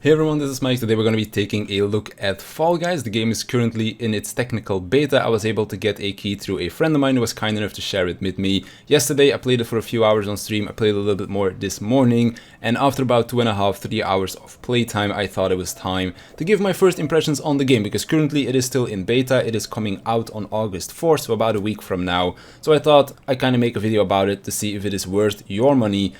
Hey everyone, this is Mike. Today we're going to be taking a look at Fall Guys. The game is currently in its technical beta. I was able to get a key through a friend of mine who was kind enough to share it with me. Yesterday I played it for a few hours on stream. I played a little bit more this morning, and after about 2.5, 3 hours of playtime, I thought it was time to give my first impressions on the game, because currently it is still in beta. It is coming out on August 4th, so about a week from now. So I thought I'd kind of make a video about it to see if it is worth your money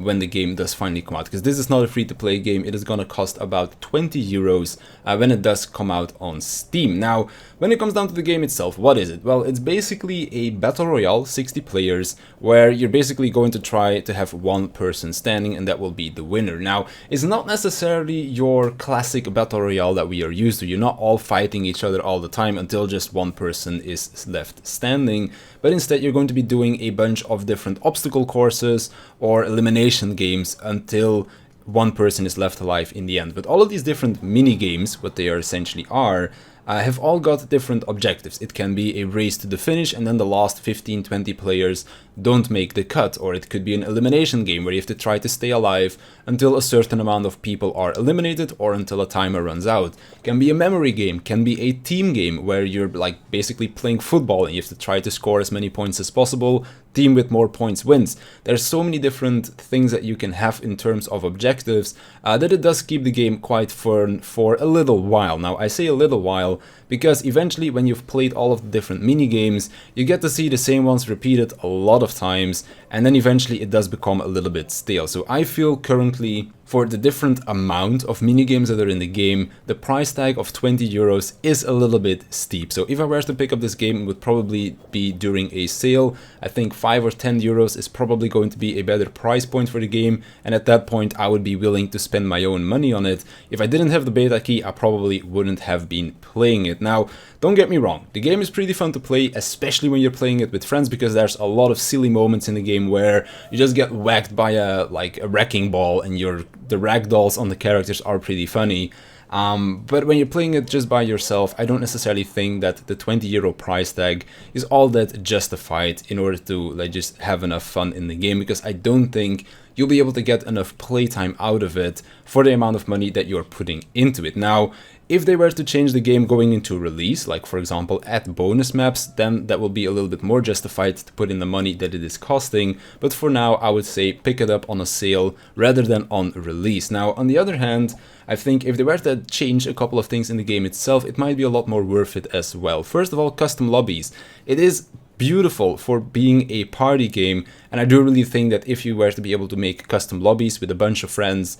when the game does finally come out, because this is not a free-to-play game. It is going to cost about 20 euros when it does come out on Steam. Now, when it comes down to the game itself, what is it? Well, it's basically a battle royale, 60 players, where you're basically going to try to have one person standing, and that will be the winner. Now, it's not necessarily your classic battle royale that we are used to. You're not all fighting each other all the time until just one person is left standing, but instead you're going to be doing a bunch of different obstacle courses or elimination games until one person is left alive in the end. But all of these different mini games, what they are essentially are, have all got different objectives. It can be a race to the finish and then the last 15-20 players don't make the cut, or it could be an elimination game where you have to try to stay alive until a certain amount of people are eliminated or until a timer runs out. It can be a memory game, can be a team game where you're like basically playing football and you have to try to score as many points as possible. Team with more points wins. There's so many different things that you can have in terms of objectives that it does keep the game quite fun for a little while. Now, I say a little while because eventually when you've played all of the different mini games, you get to see the same ones repeated a lot of times, and then eventually it does become a little bit stale. So I feel currently, for the different amount of minigames that are in the game, the price tag of 20 euros is a little bit steep. So if I were to pick up this game, it would probably be during a sale. I think 5 or 10 euros is probably going to be a better price point for the game, and at that point I would be willing to spend my own money on it. If I didn't have the beta key, I probably wouldn't have been playing it. Now, don't get me wrong, the game is pretty fun to play, especially when you're playing it with friends, because there's a lot of silly moments in the game where you just get whacked by a wrecking ball and the ragdolls on the characters are pretty funny. But when you're playing it just by yourself, I don't necessarily think that the 20 euro price tag is all that justified in order to just have enough fun in the game, because I don't think you'll be able to get enough playtime out of it for the amount of money that you're putting into it. Now, if they were to change the game going into release, like for example add bonus maps, then that will be a little bit more justified to put in the money that it is costing. But for now, I would say pick it up on a sale rather than on release. Now, on the other hand, I think if they were to change a couple of things in the game itself, it might be a lot more worth it as well. First of all, custom lobbies. It is beautiful for being a party game, and I do really think that if you were to be able to make custom lobbies with a bunch of friends,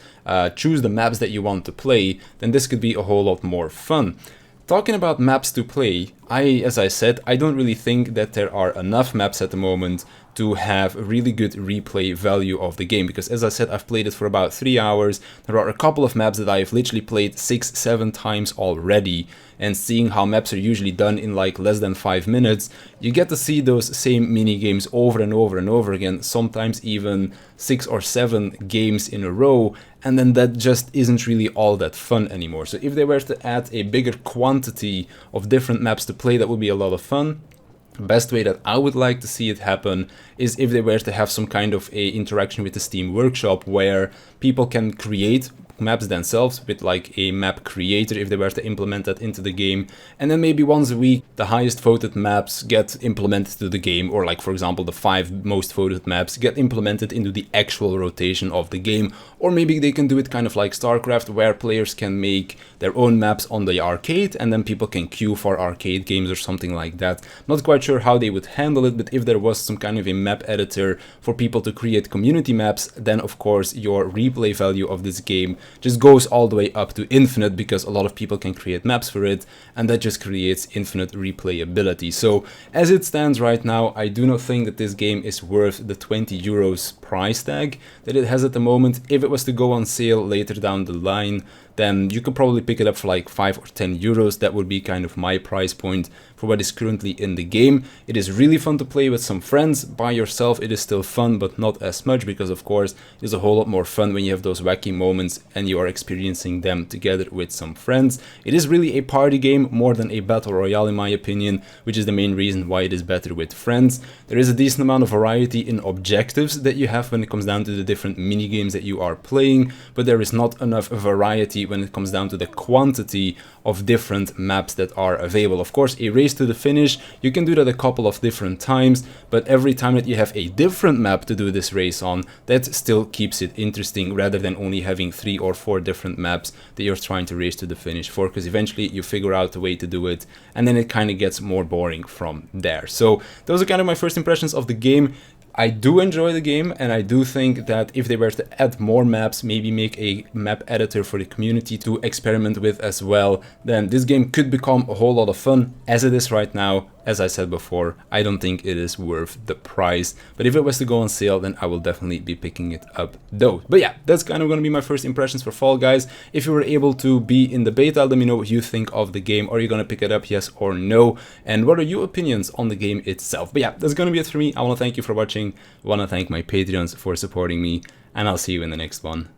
choose the maps that you want to play, then this could be a whole lot more fun. Talking about maps to play, as I said, I don't really think that there are enough maps at the moment to have a really good replay value of the game, because as I said, I've played it for about 3 hours. There are a couple of maps that I've literally played 6-7 times already, and seeing how maps are usually done in like less than 5 minutes, you get to see those same mini games over and over and over again, sometimes even 6 or 7 games in a row, and then that just isn't really all that fun anymore. So if they were to add a bigger quantity of different maps to play, that would be a lot of fun. Best way that I would like to see it happen is if they were to have some kind of a interaction with the Steam Workshop where people can create maps themselves with like a map creator, if they were to implement that into the game, and then maybe once a week the highest voted maps get implemented to the game, or like for example the 5 most voted maps get implemented into the actual rotation of the game. Or maybe they can do it kind of like StarCraft, where players can make their own maps on the arcade and then people can queue for arcade games or something like that. Not quite sure how they would handle it, but if there was some kind of a map editor for people to create community maps, then of course your replay value of this game just goes all the way up to infinite, because a lot of people can create maps for it, and that just creates infinite replayability. So as it stands right now, I do not think that this game is worth the 20 euros price tag that it has at the moment. If it was to go on sale later down the line, then you could probably pick it up for like 5 or 10 euros. That would be kind of my price point for what is currently in the game. It is really fun to play with some friends. By yourself it is still fun, but not as much, because of course it is a whole lot more fun when you have those wacky moments and you are experiencing them together with some friends. It is really a party game more than a battle royale in my opinion, which is the main reason why it is better with friends. There is a decent amount of variety in objectives that you have when it comes down to the different mini games that you are playing, but there is not enough variety when it comes down to the quantity of different maps that are available. Of course, a race to the finish, you can do that a couple of different times, but every time that you have a different map to do this race on, that still keeps it interesting, rather than only having 3 or 4 different maps that you're trying to race to the finish for, because eventually you figure out a way to do it and then it kind of gets more boring from there. So those are kind of my first impressions of the game. I do enjoy the game, and I do think that if they were to add more maps, maybe make a map editor for the community to experiment with as well, then this game could become a whole lot of fun. As it is right now, as I said before, I don't think it is worth the price, but if it was to go on sale, then I will definitely be picking it up though. But yeah, that's kind of going to be my first impressions for Fall Guys. If you were able to be in the beta, let me know what you think of the game. Are you going to pick it up, yes or no? And what are your opinions on the game itself? But yeah, that's going to be it for me. I want to thank you for watching. I want to thank my Patreons for supporting me, and I'll see you in the next one.